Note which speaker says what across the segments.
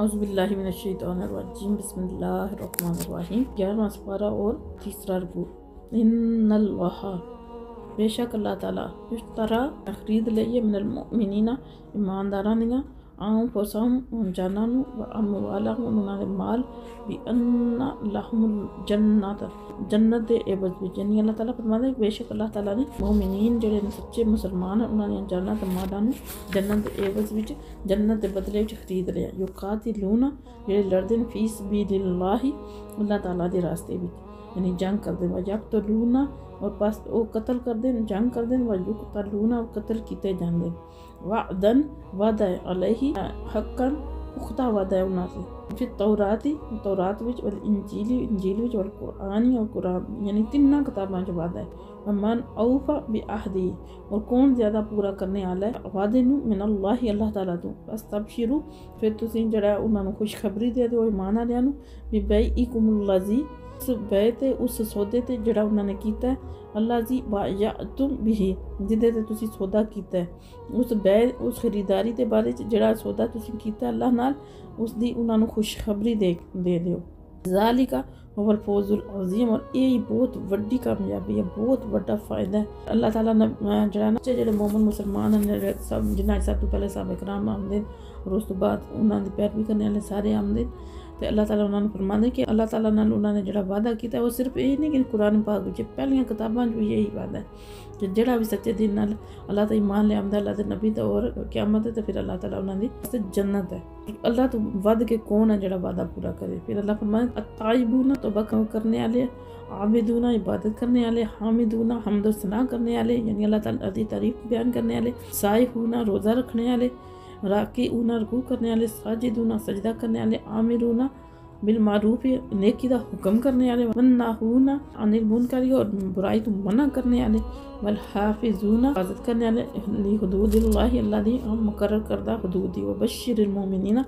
Speaker 1: औज़ुबिल्लाहि मिनश्शैतानिर्रजीम बिस्मिल्लाहिर्रहमानिर्रहीम। 11वां पारा और तीसरा रुकू। इन्नल्लाह बेशक अल्लाह ताला इश्तरा खरीद लिए मिनल मुमिनीना ईमानदारां दियां अनफुसहुम जानां नूं व अमवालहुम उन्हां दे माल भी अन्ना लहुमुल जन्नत जन्नत दे एवज विच। यानी अल्लाह ताला फरमांदा है बेशक अल्लाह ताला ने मोमिनीन जेहड़े सच्चे मुसलमान उन्हां दियां जानां ते मालां नूं जन्नत दे एवज विच जन्नत दे बदले विच खरीद लिया। युकातिलूना जेहड़े लड़दे न फी सबीलिल्लाहि अल्लाह ताला दे रास्ते विच, यानी जंग करदे न। यक़तलूना और पास वो कत्ल करदे न, जंग करदे न। व युक़तलूना और कत्ल कीते जांदे न। वअदन वादा अलैहि हक़्क़न पुख्ता वादा है उन्हां से। फिर तौरात विच वल इंजील विच वल कुरानी और कुरान यानी तिन्ना किताबां च वादा है। मन औफा बि अहदी और कौन ज़्यादा पूरा करने वाला है वादे नूं मिनल्लाहि अल्लाह ताला तो। बस तबशिरू फिर तुसीं जेहड़ा उन्हां नूं खुशखबरी दे दो ईमान वालियां नूं बि बैइकुमुल्लज़ी उस बै ते उस सौदे ते जेहड़ा उन्हां ने कीता है। अल्लाह जी बायअतुम बिही जिहदे ते तुसीं सौदा कीता है। उस बै उस खरीदारी दे बारे च जेहड़ा सौदा तुसीं कीता अल्लाह नाल उसदी उन्हां नूं खुशखबरी दे दिओ। ज़ालिका हुवल फौजुल अज़ीम और यही बहुत वड्डी कामयाबी है, बहुत वड्डा फ़ायदा है। अल्लाह ताला ने जेहड़े मोमिन मुसलमान ने सब जिन्हां सब तो पहले साहबा कराम आमदे और उस तो बाद उन्हां दी पैरवी करने वाले सारे आमदे। तो अल्लाह ताला उन्होंने फरमांदे कि अल्लाह ताला नाल उन्होंने जो वादा किया वो सिर्फ यही नहीं कि कुरान पाक विच पहलियां किताबां भी यही वादा है कि जेड़ा भी सच्चे दिन नाल अल्लाह ते ईमान ले आंदा अल्लाह दे नबी ते और क़यामत ते फिर अल्लाह ताला उन्हां दी जन्नत है। अल्लाह तो वध के कौन है जेड़ा वादा पूरा करे। फिर अल्लाह फरमांदे अत्ताइबूना तौबा करने वाले, आबिदूना इबादत करने वाले, हामिदूना हम्द सना करने वाले यानी अल्लाह ताला दी तारीफ बयान करने वाले, साइहूना रोज़ा रखने वाले, राकीऊना रुकू करने वाले, साजिदूना सजदा करने वाले, आमिरूना बिल मारूफ नेकी दा हुक्म करने वाले, वन्नाहूना अनिल मुनकर और बुराई तो मना करने वाले, वल हाफिजूना हिफाजत करने वाले ली हुदूदिल्लाहि अल्लाह दी मुकर्रर करदा हुदूद दी। व बश्शिरिल मोमिनीना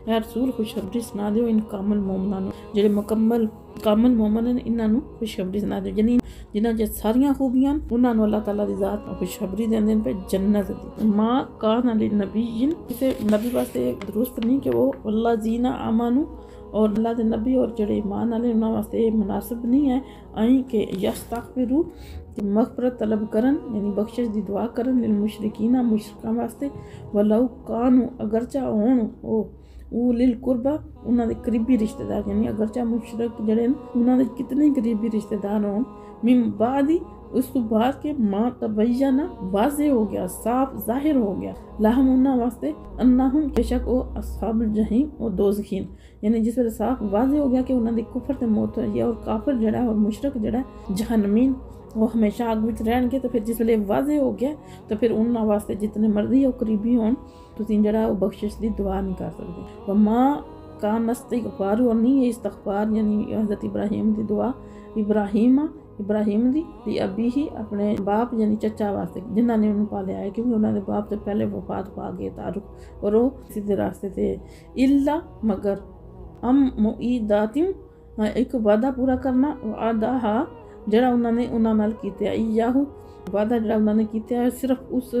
Speaker 1: या रसूल खुशखबरी सुना दियो इन कामिल मोमिनां नूं जेहड़े मुकम्मल कामिल मोमिन ने इन्हां नूं खुशखबरी सुना दियो यानी जिन्हां च सारियां खूबियां उन्हां नूं अल्लाह ताला दी ज़ात खुशखबरी देंदे ने पे जन्नत दी। मां कान अली नबीयिन किसी नबी वास्ते दुरुस्त नहीं कि वो अल्लाह जीना आमानू और अल्लाह के नबी और जेड़े ईमान वाले उन्हां वास्ते मुनासिब नहीं है आई कि यस्तगफिरू मग़फ़िरत तलब करन यानी बख्शिश दी दुआ करन लिल मुशरिकीना मुशरिकां वास्ते। वलौ कानू अगरचा होण ओ लिल कुरबा उन्हां दे करीबी रिश्तेदार यानी अगरचा मुशरिक जेड़े उन्हां दे कितने करीबी रिश्तेदार होण मिन बादी उस तो बाद के मां तबय्यना वाज़े हो गया साफ जाहिर हो गया लहम उन्हां वास्ते अन्नहुम बेशक ओ अस्हाबुल जहीम और दोज़खीन यानी जिस वेले साफ वाज़े हो गया कि उन्हां दी कुफर ते मौत होई है और काफिर जेड़ा और मुशरिक जेड़ा जहन्नमीन वो हमेशा आग विच रहणगे। तो फिर जिस वेले वाज़े हो गया तो फिर उन्हां वास्ते जितने मर्जी और करीबी होण तुसीं जेड़ा वो बख्शिश दी दुआ नहीं कर सकदे। व मां कान इस्तग़फ़ार और नहीं इस्तग़फ़ार यानी हज़रत इब्राहीम दी दुआ इब्राहीम दी अबी ही अपने बाप यानी चचा वास्ते जिन्हां ने उन्हें पालिया है क्योंकि उन्होंने बाप से पहले वफात पा गए तारुक और वो सीधे रास्ते थे। इल्ला मगर अम मुईदातिम एक वादा पूरा करना आदाहा जड़ा उन्होंने उन्हां नाल कीता याहू वादा जड़ा उन्होंने किया सिर्फ उस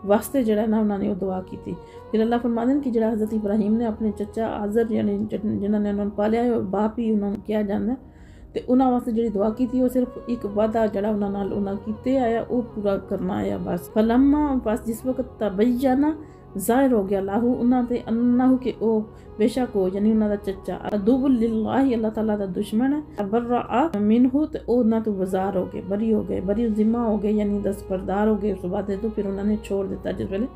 Speaker 1: वास्ते जड़ा ना उन्होंने वो दुआ की। फिर अल्लाह फरमाते हैं कि जड़ा हज़रत इब्राहीम ने अपने चचा आज़र यानी जिन्होंने उन्होंने पालिया है और बाप ही उन्होंने किया जाता है तो उन्होंने वास्ते जी दुआ की थी वो सिर्फ एक वादा जड़ा उन्होंने किते आया वो पूरा करना आया बस। फलम्मा बस जिस वक्त तबय्यना ज़ाहिर हो गया लाहू उन्होंने अन्नहु के ओ बेशक हो यानी उन्होंने चचा अदुबुल लिल्लाहि अल्लाह ताला दा दुश्मन है बर्रा मिनहु तो ओ ना तो बाजार हो गए बरी जिम्मा हो गए यानी दस्तबरदार हो गए। उस बाद तो फिर उन्होंने छोड़ दिता जिस वेले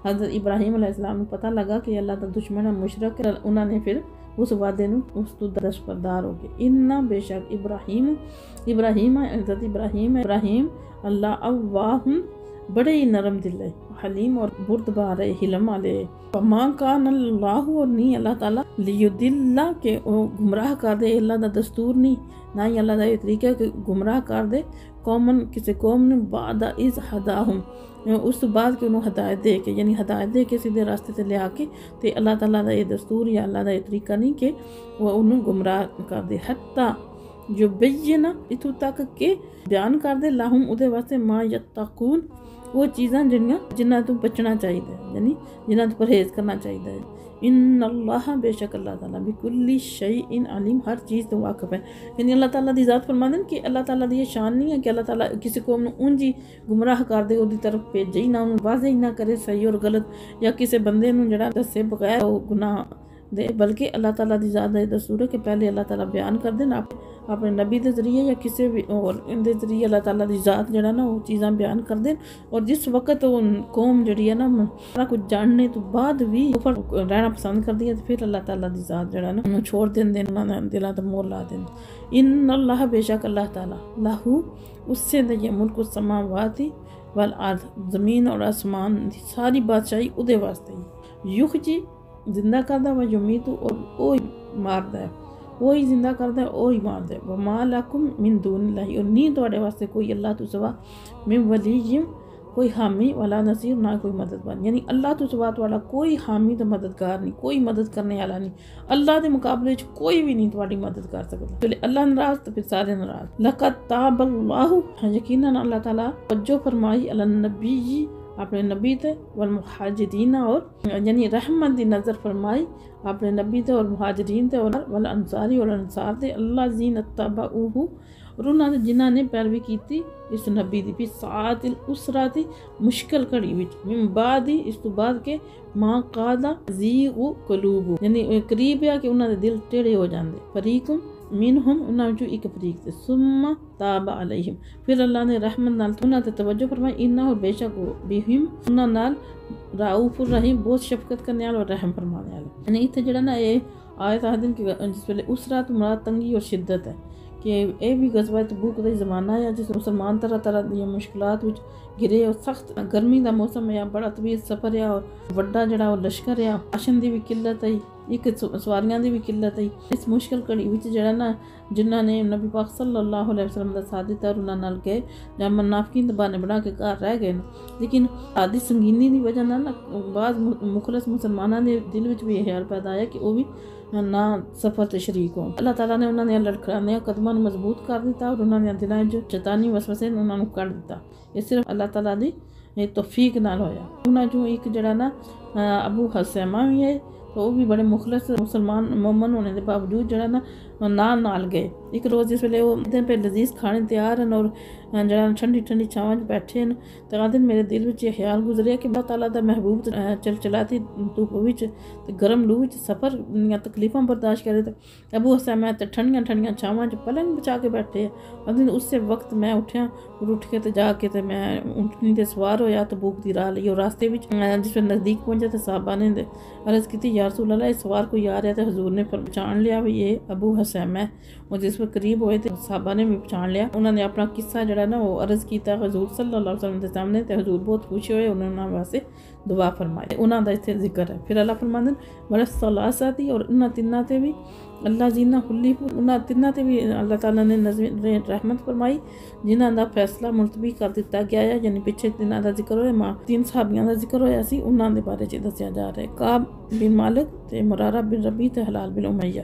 Speaker 1: हज़रत इब्राहीम अलैहिस्सलाम को पता लगा कि अल्लाह दा दुश्मन है मुशरिक उन्होंने फिर उस वादे नूं उस तो दस्तबरदार हो गए। इन्ना बेशक इब्राहीम हज़रत इब्राहीम अल्लाह अव्वाहुम बड़े ही नरम दिल है हलीम और बुर्दबार है हिलम वाले। मां कान अल्लाह और नहीं अल्लाह ताला लियुदिल्ला के गुमराह कर दे अल्लाह दा दस्तूर नहीं ना ही अल्लाह दा ये तरीका है कि गुमराह कर दे कौमन किसी कौम ने बाद इज़ हदाहुम उस बाद के उन्होंने हदायत दे के यानी हदायत दे के सीधे रास्ते से ले आके तो अल्लाह ताला दा ये दस्तूर या अल्लाह दा ये तरीका नहीं कि वह उन्होंने गुमराह कर दे। हत्ता जो बेयना इथों तक के बयान कर दे लाहुम उदे वास्ते मां यत्तकून वो चीज़ां जिन्हां तो बचना चाहिए, यानी जिन्हां तो परहेज करना चाहिए। इन्नल्लाह बेशक अल्लाह ताला बिकुल्ली शैइन अलीम, हर चीज़ तो वाकिफ है। यानी अल्लाह ताला दी ज़ात फरमांदे कि अल्लाह ताला दी ये शान नहीं है कि अल्लाह ताला किसी कौम नूं उंज ही गुमराह कर दे, उहदी तरफ भेजे ही ना, उन्हें वाज़े ही ना करे सही और गलत, या किसी बंदे नूं जिहड़ा दस्से बगैर वो गुनाह दे, बल्कि अल्लाह ताला दी ज़ात दा दस्तूर है कि पहले अल्लाह ताला बयान कर देन अपने नबी के जरिए या किसी भी और इनके जरिए अल्लाह ताला दी ज़ात जिहड़ा ना वो चीज़ां बयान कर देन। और जिस वक्त वो कौम जिहड़ी है ना सारा कुछ जानने तो बाद भी ऊपर रहना पसंद करती है, तो फिर अल्लाह ताला दी ज़ात जिहड़ा ना उन्हें छोड़ देंदे, उन्होंने दिलों ते मोहर ला देंदे। इन्नल्लाह बेशक अल्लाह ताला लाहू उससे दे मुल्क समावाती वल अर्द, ज़मीन और आसमान दी सारी बादशाही उहदे वास्ते ही। युखजी जिंदा करदा व युमीतु, और वो मारदा है, वो ही जिंदा करदा है, वो ही मारदा है। व मा लकुम मिन दूनिल्लाहि, और नहीं तुहाडे वास्ते कोई अल्लाह तो सिवा मिन वलीय्यिन, कोई हामी वाला नसीर, ना कोई मददगार। यानी अल्लाह तो सिवा वाला कोई हामी तो मददगार नहीं, कोई मदद करने वाला नहीं। अल्लाह के मुकाबले कोई भी नहीं तुम्हारी मदद कर सकता। पहले अल्लाह नाराज तो फिर सारे नाराज। लक़द ताबल्लाहु, यकीनन अल्लाह ताला तवज्जो फरमाई अलन नबी, अपने नबी थे, वल मुहाजिरीन, और यानी रहमत दी नज़र फरमाई अपने नबी थे और मुहाजिरीन थे, और वल अंसारी, और अंसार थे। अल्लाह जीन तबाऊहु, और उन्होंने जिन्हों ने पैरवी की इस नबी दी भी सातिल उसरा थी मुश्किल घड़ी विच, मिन बाद ही इस तो बाद के मां कादा ज़ीगु कुलूबु, यानी करीब है कि उन्होंने दिल टेढ़े हो जाते। फरीकुम मिनहुम, उन्होंने जो एक फरीक थे। सुम्मा ताबा अलैहिम, फिर अल्लाह ने रहमत नाल उन्होंने तवज्जो फरमाई। इन्ना, और बेशक वो बिहिम उन्होंने नाल राऊफुर रहीम, बहुत शफकत करने वाला और रहम फरमाने वाला। यानी इत्थे जेड़ा ना ये आयत आखदे कि जिस वेले उसरा तो मुराद तंगी और शिद्दत है, कि यह भी गज़वा तबूक का ज़माना है जिस मुसलमान तरह तरह दी मुश्किलात विच घिरे, और सख्त गर्मी का मौसम है, बड़ा तवील सफ़र है, और वड्डा जड़ा वो लश्कर है, राशन की भी किल्लत है, एक सवारियां की भी किल्लत है। इस मुश्किल घड़ी विच जड़ा ना जिन्होंने नबी पाक सल्लल्लाहु अलैहि वसल्लम का साथ दिता और उन्होंने नाल गए, जब मुनाफिकीन दे बहाने बना के घर रह गए, लेकिन आदि संगीनी की वजह ना बाद मुखलस मुसलमानों के दिल में भी यह ख्याल पैदा आया कि वह भी ना सफ़र से शरीक हो। अल्लाह ताला ने उन्होंने लड़खड़ाने कदमां मजबूत कर दिता, और उन्होंने दिलों जो शैतानी वसवसे उन्होंने कढ़ दिता। ये सिर्फ अल्लाह ताला की तौफीक नाल होया। उन्होंने जो एक जड़ा ना अबू हसैमा भी है, तो वो भी बड़े मुखलस मुसलमान मोमन होने के बावजूद जड़ा ना नाल गए। एक रोज़ जिस वे वो दिन पे लजीज खाने तैयार हैं और जरा ठंडी ठंडी छावां बैठे हैं, तो आखदे मेरे दिल में यह ख्याल गुजरिया कि अल्लाह ताला दा महबूब चल चलाती धुप विच ते गर्म लू विच सफ़र दियां तकलीफां बर्दाश्त करे, तो अबू हसैन ते ठंडियां ठंडियां छावां च पलंग बिछा के बैठे हैं। आखदे उससे वक्त मैं उठिया और उठ के तो जाके तो मैं ऊँटनी ते सवार होया, तबूक दी राह ली, और रास्ते में जिस नज़दीक पहुंचे तो साहबा ने अर्ज़ की या रसूल अल्लाह, इस सवार कोई आ रहा, तो हजूर ने पहचान लिया भी ये अबू हसैन है। और जिस पर करीब होए तो साहबा ने भी पहचान लिया। उन्होंने अपना किस्सा जड़ा ना वो अर्ज़ किया हजूर सल्लल्लाहु अलैहि वसल्लम के सामने, तो हजूर बहुत खुश होए, उन्होंने वास्ते दुआ फरमाई। उन्होंने इतने जिक्र है। फिर अल्लाह फरमाते बड़ा सलासा थी, और उन्होंने तिन्ना ते भी अल्लाह जीना खुली, उन्होंने तिन्ना ते भी अल्लाह ताला ने रहमत फरमाई, जिन्हों का फैसला मुलतवी कर दिता गया है। यानी पिछे तिन्ना का जिक्र होया, मां 3 सहाबियां का जिक्र होया सी, उन्होंने बारे च दसिया जा रहा है। काब बिन मालिक ते मुरारा बिन रबी ते हलाल बिन उमैया,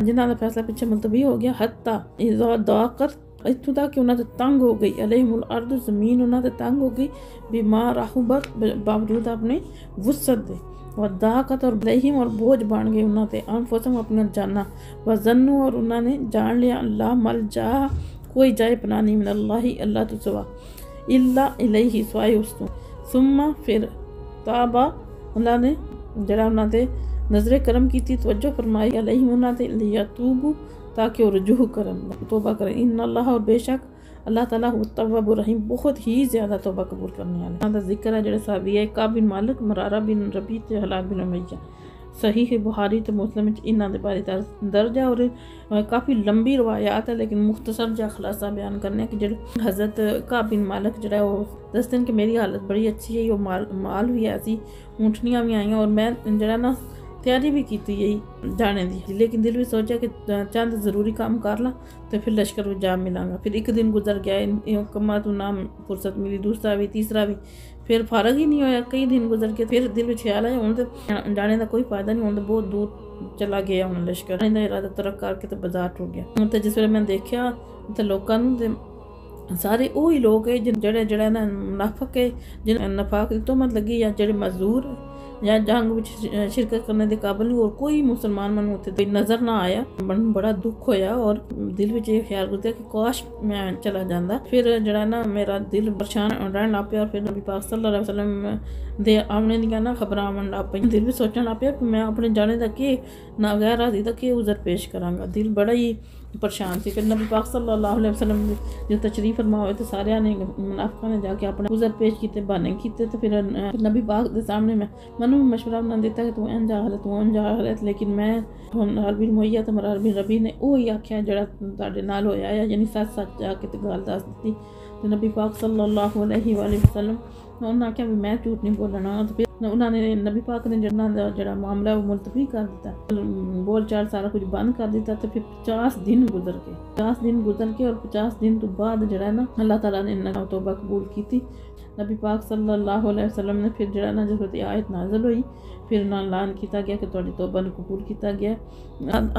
Speaker 1: जिन्हों का फैसला पिछे मुलतवी हो गया। हत्ता इज़ा दाक़त, इत्थों तक कि उन्होंने तंग हो गई, अलैहिमुल अर्द, ज़मीन उन्होंने तंग हो गई, बीमार राहुबत, बावजूद अपने वुसत दे, और दाकत और अलैहिम, और बोझ बन गए उन्होंने अनफुसहुम, अपना जाना, व ज़न्नु, और उन्होंने जान लिया अल्लाह मल जा, कोई जाए पनाह नहीं मिनल्लाहि, अल्लाह तो सिवा, इल्ला इलैहि, स्वाए उस तो। सुम्मा फिर ताबा, अल्लाह ने जड़ा उन्होंने नज़र करम की तवज्जो फरमाई, अलैहिम उन्होंने लियतूबू, ताकि वो रुजू करन, तौबा करें। इन्नल्लाह, और बेशक अल्लाह ताला तव्वाबुर रहीम, बहुत ही ज़्यादा तौबा कबूल करने वाला। उन्होंने जिक्र है जड़े साहबी है, काब बिन मालिक, मुरारा बिन रबी ते हलाल बिन उमैया। सही है बुखारी तो मुस्लिम इन्हों के बारे दर्ज है, और काफ़ी लंबी रवायात है, लेकिन मुख्तसर जा खुलासा बयान करने कि जो हज़रत काब बिन मालिक जड़ा वो दसते हैं कि मेरी हालत बड़ी अच्छी है, वो माल भी ऐसी ऊँटनियाँ भी आईं, और मैं जड़ा ना तैयारी भी की यही जाने की, लेकिन दिल भी सोचा कि चंद ज़रूरी काम कर ला तो फिर लश्कर में जा मिलांगा। फिर एक दिन गुजर गया, कमा तो नाम फुर्सत मिली, दूसरा भी तीसरा भी, फिर फारग ही नहीं होया। कई दिन गुजर के फिर दिल में ख्याल आया हूँ तो जाने का कोई फायदा नहीं, हूँ तो बहुत दूर चला गया हूँ लश्कर का इरादा तरक करके तो बाजार टूट गया। हूँ तो जिस वे मैं देखा तो लोगों सारे वही लोग है जेह्ड़े ना मुनाफिक है, जिन्हें नफाक की तोहमत लगी, या जेह्ड़े मजदूर या जंग विच शिरकत करने के काबिल नहीं, और कोई मुसलमान मैनू उत्थे नज़र ना आया। मन बड़ा दुख होया और दिल विच ये ख्याल गुजरिया कि काश मैं चला जांदा। फिर जेह्ड़ा ना मेरा दिल परेशान रहन लग पिया, और फिर नबी पाक सल्लल्लाहु अलैहि वसल्लम दे आने दियां ना खबरां आवन लग पईयां। दिल भी सोचन लग पिया कि मैं अपने जाने दा केह् ना गैर हाज़री दा केह् उज़र पेश करांगा। दिल बड़ा ही परेशान थी। फिर नबी पाक सल्लल्लाहु अलैहि वसल्लम जो तशरीफ फरमा होए तो सारे ने मुनाफिकां ने जाके अपने उज़र पेश किए, बहाने किए। तो फिर नबी पाक के सामने मैनू मशवरा बना दिता कि तू इंज आख तू इंज आख, लेकिन मैं नाल भी मुहैया तो मेरा रबी ने वही आख्या जेह्ड़ा तुहाडे नाल होया है, यानी सच सच जाके तो गल दस दी। तो नबी पाक सल्लल्लाहु अलैहि वसल्लम उन्होंने आख्या भी मैं झूठ नहीं बोलना। तो फिर उन्होंने नबी पाक ने जेह्ड़ा मामला वो मुलतवी कर दिता, बोल चाल सारा कुछ बंद कर दिता। तो फिर 50 दिन गुजर गए, 50 दिन गुजर के, और 50 दिन तो बाद जेह्ड़ा ना अल्लाह ताला ने तौबा कबूल की। नबी पाक सल्लल्लाहु अलैहि वसल्लम ने फिर जेह्ड़ा ना जिस वक्त आयत नाज़िल हुई, फिर ना ऐलान किया गया कि तुहाडी तौबा नूं कबूल किया गया।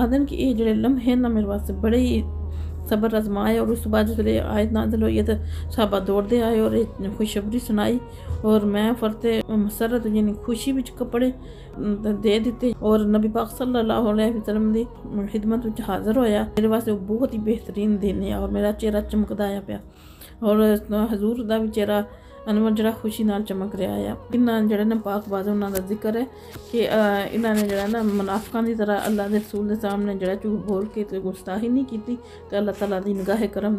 Speaker 1: आदन कि ये जेह्ड़े लम्हे ना मेरे वास्ते बड़े ही सबर आजमाए। और उस बाद जिसले आयत नाज़िल हुई तो साहबा दौड़ते आए और खुशखबरी सुनाई, और मैं फरते मसरत यानी खुशी विच कपड़े दे दिते, और नबी पाक सल्लल्लाहु अलैहि वसल्लम दी खिदमत विच हाज़र होया। मेरे वास्ते बहुत ही बेहतरीन दिन है, और मेरा चेहरा चमकदा आया पिया, और हजूर दा भी चेहरा अनवर जरा खुशी नाल चमक रहा है। इन्हां जेह्ड़े ना पाक बाज़ उन्हां दा जिक्र है कि इन्हां ने जेह्ड़ा ना मुनाफिकां दी तरह अल्लाह दे रसूल दे सामने जेह्ड़ा झूठ बोल के ते गुस्ताही नहीं कीती, ते अल्लाह ताला दी निगाह करम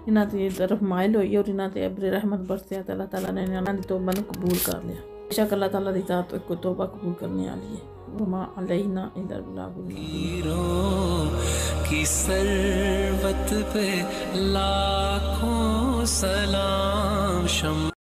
Speaker 1: इन्हां दी तरफ माइल होई, और इन्हां ते अब्र रहमत बरसिया। ते अल्लाह ताला ने इन्हां दी तौबा नूं कबूल कर लिया। बेशक अल्लाह ताला दी ज़ात को तौबा कबूल करने वाली है। वमा अलैना इल्लल बलागुल की सरवत पे लाखों सलाम।